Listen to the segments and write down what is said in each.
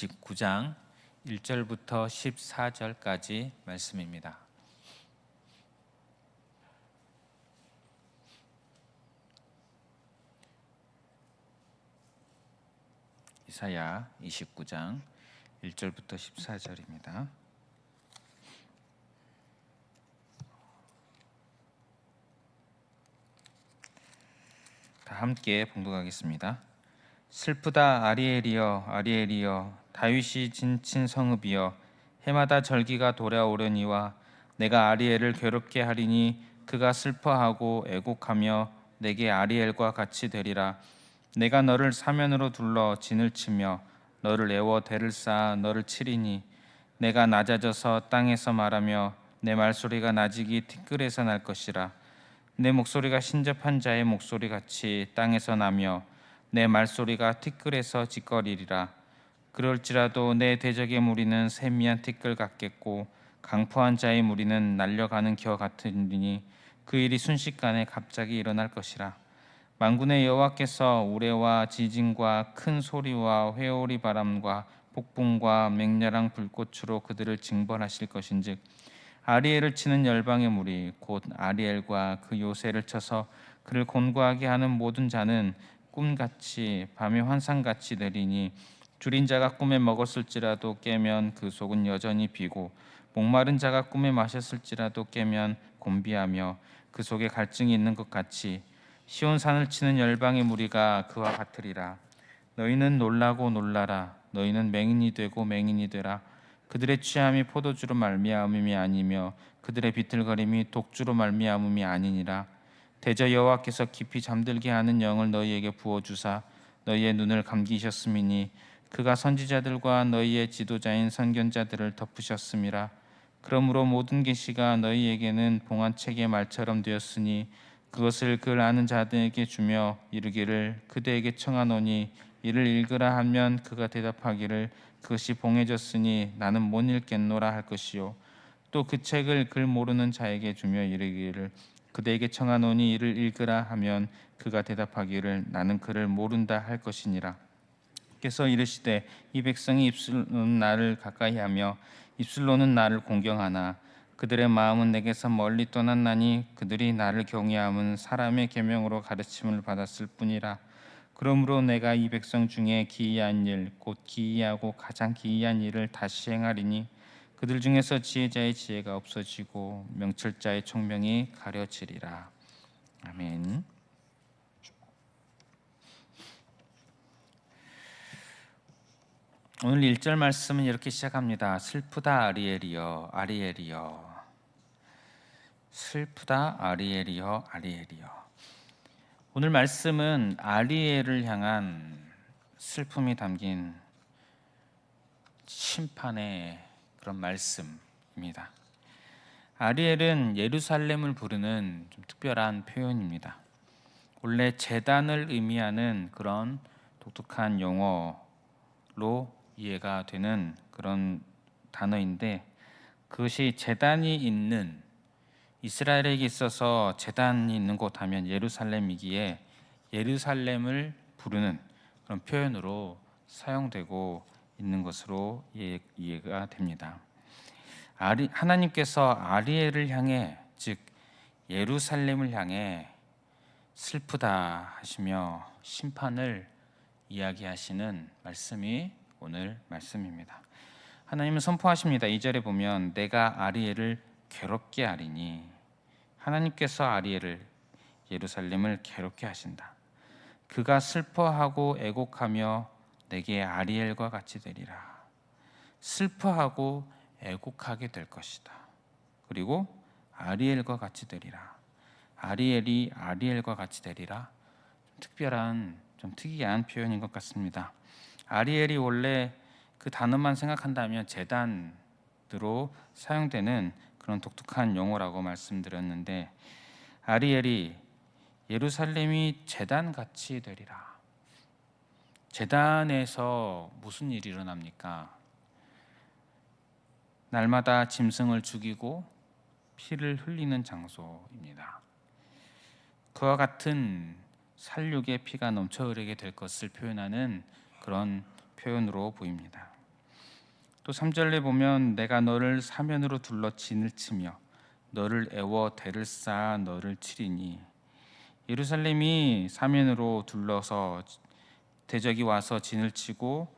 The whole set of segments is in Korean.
29장 1절부터 14절까지 말씀입니다. 이사야 29장 1절부터 14절입니다. 다 함께 봉독하겠습니다. 슬프다 아리엘이여 아리엘이여 다윗이 진친 성읍이여 해마다 절기가 돌아오려니와 내가 아리엘을 괴롭게 하리니 그가 슬퍼하고 애곡하며 내게 아리엘과 같이 되리라. 내가 너를 사면으로 둘러 진을 치며 너를 애워 대를 쌓아 너를 치리니 내가 낮아져서 땅에서 말하며 내 말소리가 나직이 티끌에서 날 것이라. 내 목소리가 신접한 자의 목소리같이 땅에서 나며 내 말소리가 티끌에서 짓거리리라. 그럴지라도 내 대적의 무리는 세미한 티끌 같겠고 강포한 자의 무리는 날려가는 겨 같으니 그 일이 순식간에 갑자기 일어날 것이라. 만군의 여호와께서 우레와 지진과 큰 소리와 회오리 바람과 폭풍과 맹렬한 불꽃으로 그들을 징벌하실 것인즉 아리엘을 치는 열방의 무리 곧 아리엘과 그 요새를 쳐서 그를 곤고하게 하는 모든 자는 꿈같이 밤의 환상같이 되리니 줄인 자가 꿈에 먹었을지라도 깨면 그 속은 여전히 비고 목마른 자가 꿈에 마셨을지라도 깨면 곤비하며 그 속에 갈증이 있는 것 같이 시온산을 치는 열방의 무리가 그와 같으리라. 너희는 놀라고 놀라라. 너희는 맹인이 되고 맹인이 되라. 그들의 취함이 포도주로 말미암음이 아니며 그들의 비틀거림이 독주로 말미암음이 아니니라. 대저 여호와께서 깊이 잠들게 하는 영을 너희에게 부어주사 너희의 눈을 감기셨음이니 그가 선지자들과 너희의 지도자인 선견자들을 덮으셨음이라. 그러므로 모든 계시가 너희에게는 봉안책의 말처럼 되었으니 그것을 그를 아는 자들에게 주며 이르기를 그대에게 청하노니 이를 읽으라 하면 그가 대답하기를 그것이 봉해졌으니 나는 못 읽겠노라 할 것이요 또 그 책을 글 모르는 자에게 주며 이르기를 그대에게 청하노니 이를 읽으라 하면 그가 대답하기를 나는 그를 모른다 할 것이니라. 께서 이르시되 이 백성이 입술로는 나를 가까이하며 입술로는 나를 공경하나 그들의 마음은 내게서 멀리 떠났나니 그들이 나를 경외함은 사람의 계명으로 가르침을 받았을 뿐이라. 그러므로 내가 이 백성 중에 기이한 일 곧 기이하고 가장 기이한 일을 다시 행하리니 그들 중에서 지혜자의 지혜가 없어지고 명철자의 총명이 가려지리라. 아멘. 오늘 1절 말씀은 이렇게 시작합니다. 슬프다 아리엘이여 아리엘이여 슬프다 아리엘이여 아리엘이여. 오늘 말씀은 아리엘을 향한 슬픔이 담긴 심판의 그런 말씀입니다. 아리엘은 예루살렘을 부르는 좀 특별한 표현입니다. 원래 제단을 의미하는 그런 독특한 용어로 이해가 되는 그런 단어인데 그것이 제단이 있는 이스라엘에게 있어서 제단이 있는 곳 하면 예루살렘이기에 예루살렘을 부르는 그런 표현으로 사용되고 있는 것으로 이해가 됩니다. 하나님께서 아리엘을 향해 즉 예루살렘을 향해 슬프다 하시며 심판을 이야기하시는 말씀이 오늘 말씀입니다. 하나님은 선포하십니다. 2절에 보면 내가 아리엘을 괴롭게 하리니 하나님께서 아리엘을 예루살렘을 괴롭게 하신다. 그가 슬퍼하고 애곡하며 내게 아리엘과 같이 되리라. 슬퍼하고 애곡하게 될 것이다. 그리고 아리엘과 같이 되리라. 아리엘이 아리엘과 같이 되리라. 특별한 좀 특이한 표현인 것 같습니다. 아리엘이 원래 그 단어만 생각한다면 제단으로 사용되는 그런 독특한 용어라고 말씀드렸는데 아리엘이 예루살렘이 제단같이 되리라. 제단에서 무슨 일이 일어납니까? 날마다 짐승을 죽이고 피를 흘리는 장소입니다. 그와 같은 살육의 피가 넘쳐 흐르게 될 것을 표현하는 그런 표현으로 보입니다. 또 3절에 보면 내가 너를 사면으로 둘러 진을 치며 너를 애워 대를 쌓아 너를 치리니, 예루살렘이 사면으로 둘러서 대적이 와서 진을 치고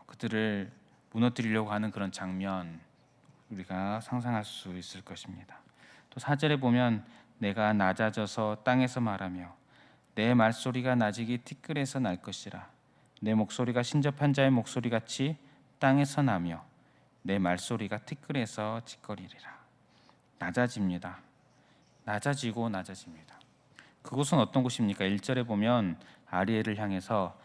그들을 무너뜨리려고 하는 그런 장면 우리가 상상할 수 있을 것입니다. 또 4절에 보면 내가 낮아져서 땅에서 말하며 내 말소리가 낮이기 티끌에서 날 것이라. 내 목소리가 신접한 자의 목소리같이 땅에서 나며 내 말소리가 티끌에서 짖거리리라. 낮아집니다. 낮아지고 낮아집니다. 그곳은 어떤 곳입니까? 1절에 보면 아리엘을 향해서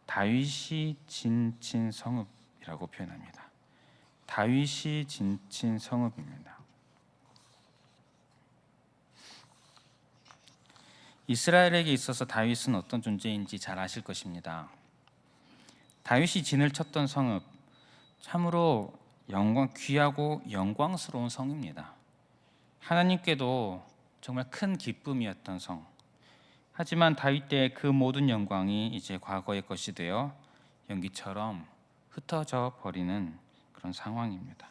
다윗이 진친 성읍이라고 표현합니다. 다윗이 진친 성읍입니다. 이스라엘에게 있어서 다윗은 어떤 존재인지 잘 아실 것입니다. 다윗이 진을 쳤던 성읍, 참으로 귀하고 영광스러운 성입니다. 하나님께도 정말 큰 기쁨이었던 성. 하지만 다윗 때의 그 모든 영광이 이제 과거의 것이 되어 연기처럼 흩어져 버리는 그런 상황입니다.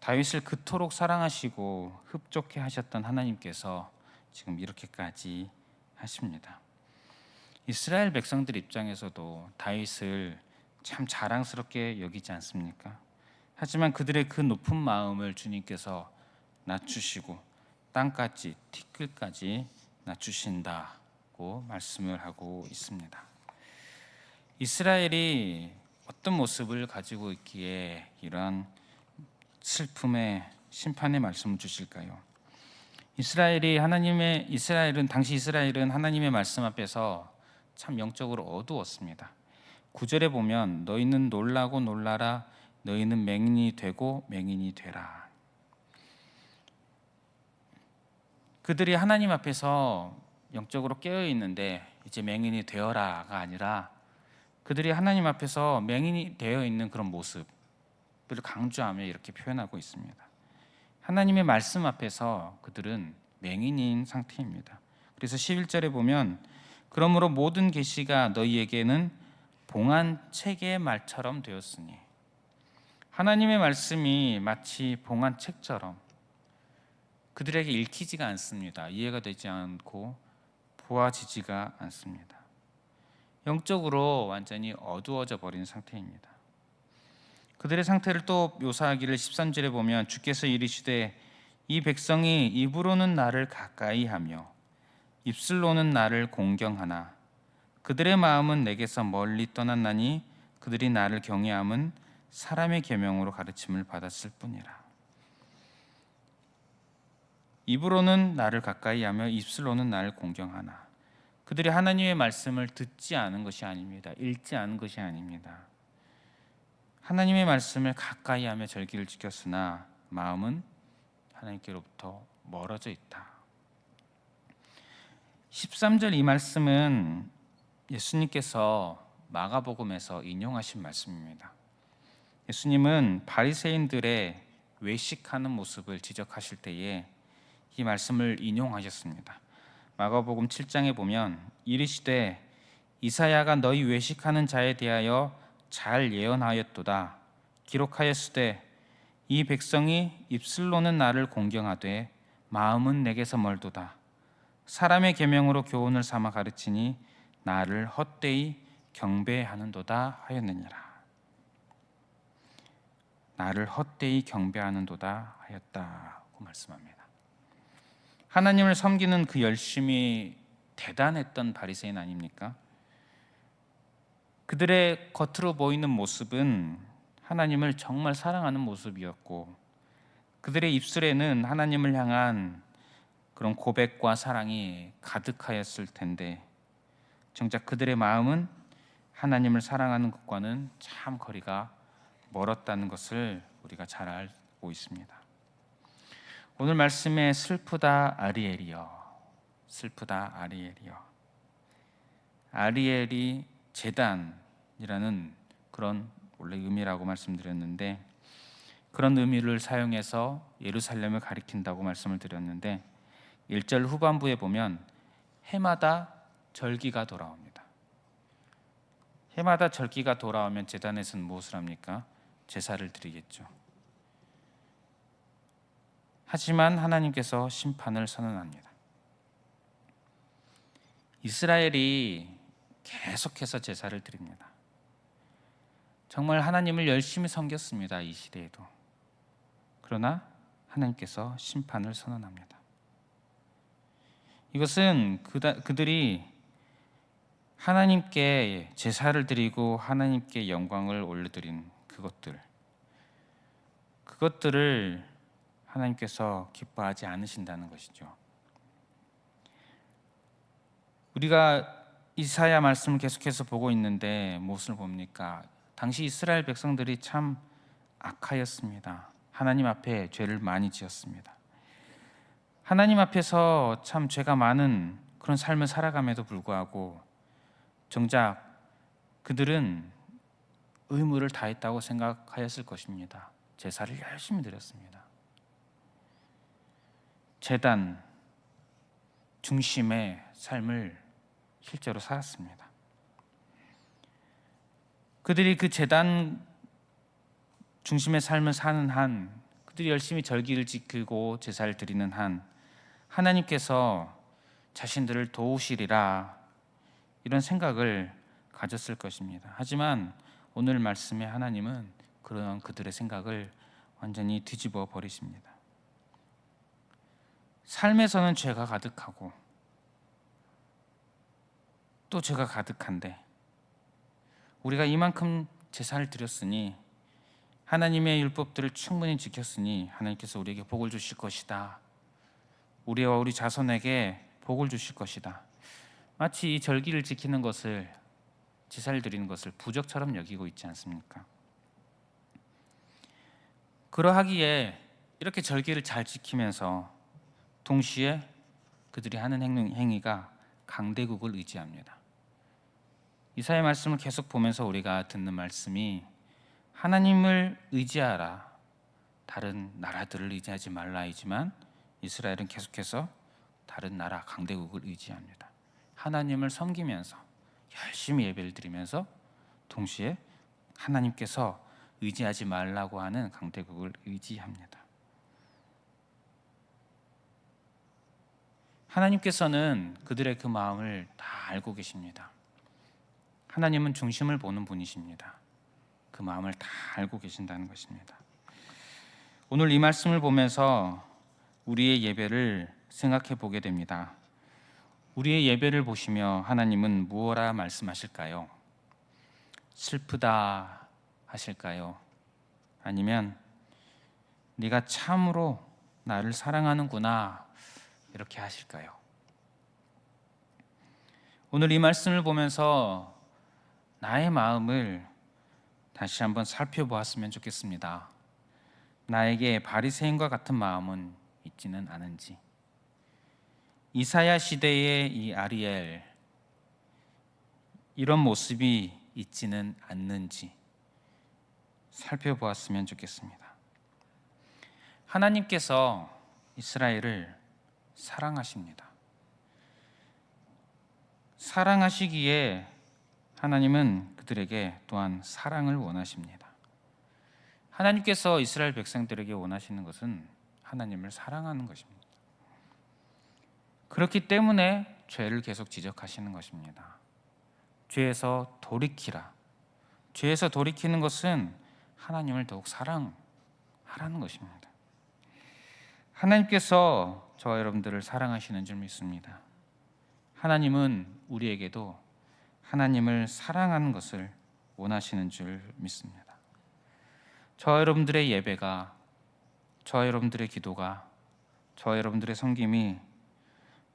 다윗을 그토록 사랑하시고 흡족해 하셨던 하나님께서 지금 이렇게까지 하십니다. 이스라엘 백성들 입장에서도 다윗을 참 자랑스럽게 여기지 않습니까? 하지만 그들의 그 높은 마음을 주님께서 낮추시고 땅까지 티끌까지 낮추신다고 말씀을 하고 있습니다. 이스라엘이 어떤 모습을 가지고 있기에 이러한 슬픔의 심판의 말씀을 주실까요? 당시 이스라엘은 하나님의 말씀 앞에서 참 영적으로 어두웠습니다. 9절에 보면 너희는 놀라고 놀라라, 너희는 맹인이 되고 맹인이 되라. 그들이 하나님 앞에서 영적으로 깨어 있는데 이제 맹인이 되어라가 아니라 그들이 하나님 앞에서 맹인이 되어 있는 그런 모습을 강조하며 이렇게 표현하고 있습니다. 하나님의 말씀 앞에서 그들은 맹인인 상태입니다. 그래서 11절에 보면 그러므로 모든 계시가 너희에게는 봉한 책의 말처럼 되었으니, 하나님의 말씀이 마치 봉한 책처럼 그들에게 읽히지가 않습니다. 이해가 되지 않고 보아지지가 않습니다. 영적으로 완전히 어두워져 버린 상태입니다. 그들의 상태를 또 묘사하기를 13절에 보면 주께서 이르시되 이 백성이 입으로는 나를 가까이 하며 입술로는 나를 공경하나 그들의 마음은 내게서 멀리 떠났나니 그들이 나를 경외함은 사람의 계명으로 가르침을 받았을 뿐이라. 입으로는 나를 가까이 하며 입술로는 나를 공경하나, 그들이 하나님의 말씀을 듣지 않은 것이 아닙니다. 읽지 않은 것이 아닙니다. 하나님의 말씀을 가까이 하며 절기를 지켰으나 마음은 하나님께로부터 멀어져 있다. 13절 이 말씀은 예수님께서 마가복음에서 인용하신 말씀입니다. 예수님은 바리새인들의 외식하는 모습을 지적하실 때에 이 말씀을 인용하셨습니다. 마가복음 7장에 보면 이르시되 이사야가 너희 외식하는 자에 대하여 잘 예언하였도다. 기록하였으되 이 백성이 입술로는 나를 공경하되 마음은 내게서 멀도다. 사람의 계명으로 교훈을 삼아 가르치니 나를 헛되이 경배하는도다 하였느니라. 나를 헛되이 경배하는도다 하였다고 말씀합니다. 하나님을 섬기는 그 열심이 대단했던 바리새인 아닙니까? 그들의 겉으로 보이는 모습은 하나님을 정말 사랑하는 모습이었고 그들의 입술에는 하나님을 향한 그런 고백과 사랑이 가득하였을 텐데 정작 그들의 마음은 하나님을 사랑하는 것과는 참 거리가 멀었다는 것을 우리가 잘 알고 있습니다. 오늘 말씀에 슬프다 아리엘이여, 슬프다 아리엘이여. 아리엘이 제단이라는 그런 원래 의미라고 말씀드렸는데 그런 의미를 사용해서 예루살렘을 가리킨다고 말씀을 드렸는데 1절 후반부에 보면 해마다 절기가 돌아옵니다. 해마다 절기가 돌아오면 제단에서는 무엇을 합니까? 제사를 드리겠죠. 하지만 하나님께서 심판을 선언합니다. 이스라엘이 계속해서 제사를 드립니다. 정말 하나님을 열심히 섬겼습니다. 이 시대에도. 그러나 하나님께서 심판을 선언합니다. 이것은 그들이 하나님께 제사를 드리고 하나님께 영광을 올려드린 그것들을 하나님께서 기뻐하지 않으신다는 것이죠. 우리가 이사야 말씀을 계속해서 보고 있는데 무엇을 봅니까? 당시 이스라엘 백성들이 참 악하였습니다. 하나님 앞에 죄를 많이 지었습니다. 하나님 앞에서 참 죄가 많은 그런 삶을 살아감에도 불구하고 정작 그들은 의무를 다했다고 생각하였을 것입니다. 제사를 열심히 드렸습니다. 제단 중심의 삶을 실제로 살았습니다. 그들이 그 제단 중심의 삶을 사는 한, 그들이 열심히 절기를 지키고 제사를 드리는 한, 하나님께서 자신들을 도우시리라 이런 생각을 가졌을 것입니다. 하지만 오늘 말씀의 하나님은 그런 그들의 생각을 완전히 뒤집어 버리십니다. 삶에서는 죄가 가득하고 또 죄가 가득한데 우리가 이만큼 제사를 드렸으니 하나님의 율법들을 충분히 지켰으니 하나님께서 우리에게 복을 주실 것이다. 우리와 우리 자손에게 복을 주실 것이다. 마치 이 절기를 지키는 것을, 제사를 드리는 것을 부적처럼 여기고 있지 않습니까? 그러하기에 이렇게 절기를 잘 지키면서 동시에 그들이 하는 행위가 강대국을 의지합니다. 이사야 말씀을 계속 보면서 우리가 듣는 말씀이 하나님을 의지하라, 다른 나라들을 의지하지 말라이지만 이스라엘은 계속해서 다른 나라 강대국을 의지합니다. 하나님을 섬기면서 열심히 예배를 드리면서 동시에 하나님께서 의지하지 말라고 하는 강대국을 의지합니다. 하나님께서는 그들의 그 마음을 다 알고 계십니다. 하나님은 중심을 보는 분이십니다. 그 마음을 다 알고 계신다는 것입니다. 오늘 이 말씀을 보면서 우리의 예배를 생각해 보게 됩니다. 우리의 예배를 보시며 하나님은 무엇라 말씀하실까요? 슬프다 하실까요? 아니면 네가 참으로 나를 사랑하는구나 이렇게 하실까요? 오늘 이 말씀을 보면서 나의 마음을 다시 한번 살펴보았으면 좋겠습니다. 나에게 바리새인과 같은 마음은 있지는 않은지, 이사야 시대의 이 아리엘 이런 모습이 있지는 않는지 살펴보았으면 좋겠습니다. 하나님께서 이스라엘을 사랑하십니다. 사랑하시기에 하나님은 그들에게 또한 사랑을 원하십니다. 하나님께서 이스라엘 백성들에게 원하시는 것은 하나님을 사랑하는 것입니다. 그렇기 때문에 죄를 계속 지적하시는 것입니다. 죄에서 돌이키라. 죄에서 돌이키는 것은 하나님을 더욱 사랑하라는 것입니다. 하나님께서 저와 여러분들을 사랑하시는 줄 믿습니다. 하나님은 우리에게도 하나님을 사랑하는 것을 원하시는 줄 믿습니다. 저와 여러분들의 예배가, 저와 여러분들의 기도가, 저와 여러분들의 섬김이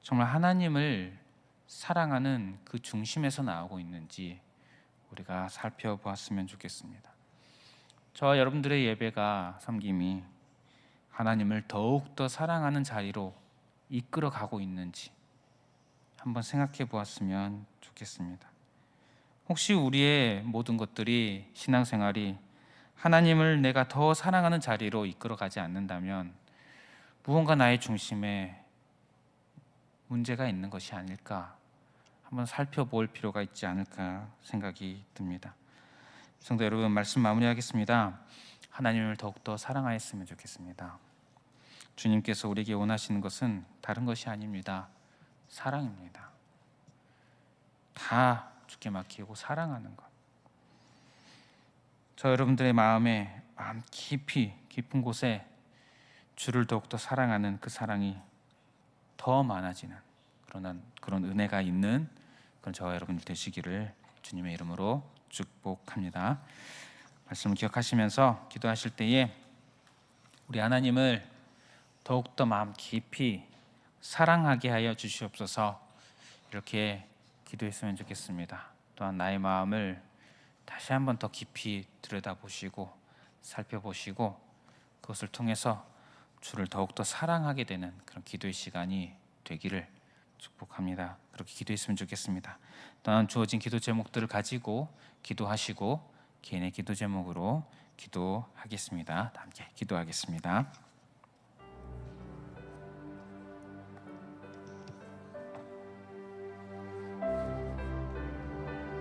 정말 하나님을 사랑하는 그 중심에서 나오고 있는지 우리가 살펴보았으면 좋겠습니다. 저와 여러분들의 예배가, 섬김이 하나님을 더욱더 사랑하는 자리로 이끌어가고 있는지 한번 생각해 보았으면 좋겠습니다. 혹시 우리의 모든 것들이, 신앙생활이 하나님을 내가 더 사랑하는 자리로 이끌어가지 않는다면 무언가 나의 중심에 문제가 있는 것이 아닐까 한번 살펴볼 필요가 있지 않을까 생각이 듭니다. 성도 여러분, 말씀 마무리하겠습니다. 하나님을 더욱더 사랑하였으면 좋겠습니다. 주님께서 우리에게 원하시는 것은 다른 것이 아닙니다. 사랑입니다. 다 주께 맡기고 사랑하는 것. 저 여러분들의 마음 깊은 곳에 주를 더욱더 사랑하는 그 사랑이 더 많아지는 그런 은혜가 있는 그런 저와 여러분들 되시기를 주님의 이름으로 축복합니다. 말씀을 기억하시면서 기도하실 때에 우리 하나님을 더욱더 마음 깊이 사랑하게 하여 주시옵소서, 이렇게 기도했으면 좋겠습니다. 또한 나의 마음을 다시 한번 더 깊이 들여다보시고 살펴보시고 그것을 통해서 주를 더욱더 사랑하게 되는 그런 기도의 시간이 되기를 축복합니다. 그렇게 기도했으면 좋겠습니다. 또한 주어진 기도 제목들을 가지고 기도하시고 개인의 기도 제목으로 기도하겠습니다. 함께 기도하겠습니다.